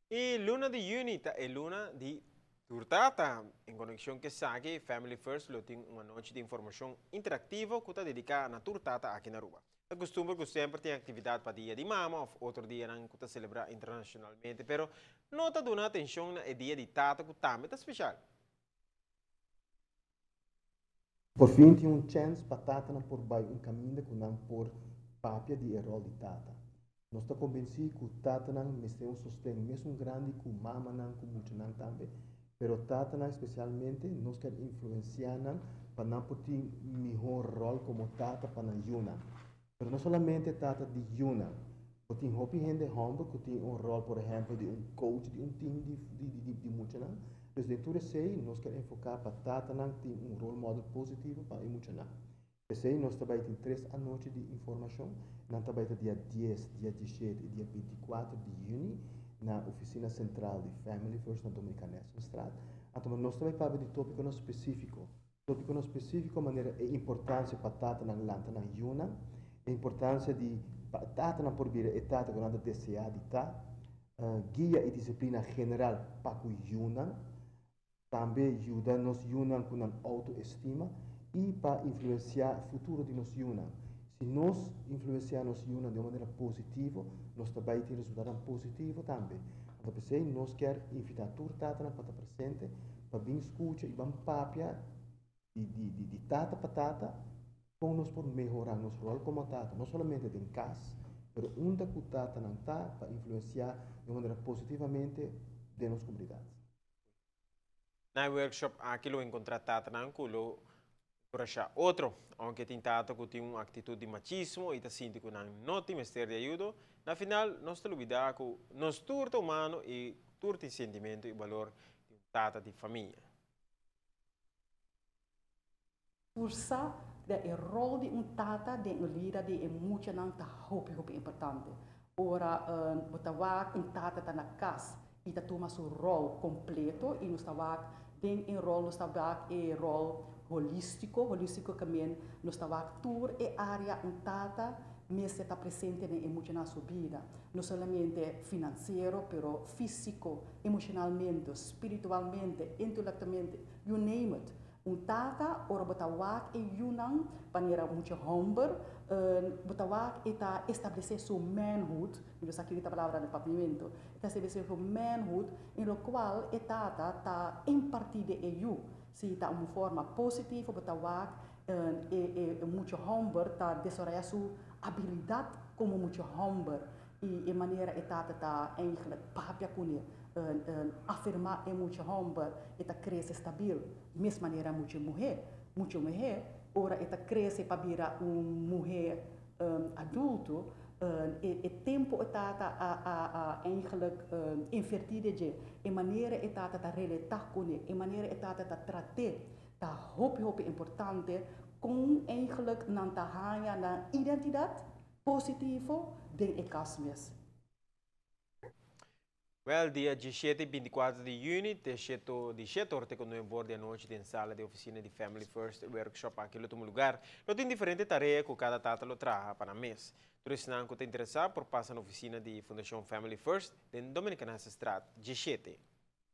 E luna di Unita e luna di Turtata, in connessione che sa che Family First lo tem una noce di informazione interattiva che è dedicata a Turtata aqui na Aruba. É costume que sempre tem atividade para dia de mama, ou outro dia não que celebra internacionalmente, pero nota dona atenção na dia de tata que também é especial. Por fim, tinha chance para tata não por baixo caminho que não por papia de rol de tata. Nós estamos convencidos que tata não tem sustento, mesmo grande que mama não, que muito não também. Pero tata não especialmente nós quer influenciar não para não ter melhor rol como tata para não yuna. Pero não somente tata de yuna. Que tem hopi gente humble que tem rol, por exemplo, de coach de time de muito não. Dus de toer sei, nós queremos focar para tata não tem role model positivo para emocionar. Sei, nós trabalhamos em 3 anoite de informação, nós trabalhamos dia 10, dia 17 e dia 24 de junho na oficina central de Family First na Dominicana Street. Então, nós trabalhamos de tópico específico. Tópico específico, maneira é importância para tata não lanta na yuna, a importância de tata não por vir e tata que nada desejar de tá, guia e disciplina general para o yuna, também ajuda nos yuna com a autoestima e para influenciar o futuro de nos yuna. Se nós influenciar nos yuna de uma maneira positiva, nós também temos resultado positivo também. Então, nós queremos invitar toda tata para estar presente, para vir escutar e vamos papia de tata para tata, como nós podemos melhorar nosso rol como tata, não somente em casa, mas onde o tata não está, para influenciar de uma maneira positivamente de nossa comunidade. Na workshop aqui lo encontrar tata não culo por achar outro, aunque tem tata que tem uma atitude de machismo e tá sinto que não tem mestre de ajuda, na final nós te olvidar que nós turta humano e turta sentimento e valor de tata de família. Força o rol de tata de lira de muito não tá muito importante. Ora, botava tata tá na casa e tá toma seu rol completo e nos tava em rol nos tava rol holístico também nos tava tour e área tata mesmo está presente na emocional sua vida, não somente financeiro, pero físico, emocionalmente, espiritualmente, intelectualmente, you name it. Tata ora botawak e yunang panera muito humble, botawak eta estabelecer sua manhood, eu já aqui a palavra no pavimento, estabelecer sua manhood, em lo qual tata tá em partida e you, se tá uma forma positiva botawak muito humble tá desarrollar sua habilidade como muito humble e maneira tata tá eigenlijk papia kunie afirmar muito humble eta cresce stabil mesma maneira muito mulher ora eta cresce para virar mulher adulto e tempo etata eigenlijk invertide e maneira etata ta relatar com e maneira etata ta tratar ta hoop importante com eigenlijk nanta hanya na identidade positivo de ekasmes. Well, dia 17 e 24 de junho, de 7 horas, quando eu vou de noite na sala de oficina de Family First Workshop aqui no outro lugar. Não tem diferente tarefa que cada tata lo traga para mês. Por isso, não que te interessar, por passar na oficina de Fundação Family First, em Dominicana Street, 17.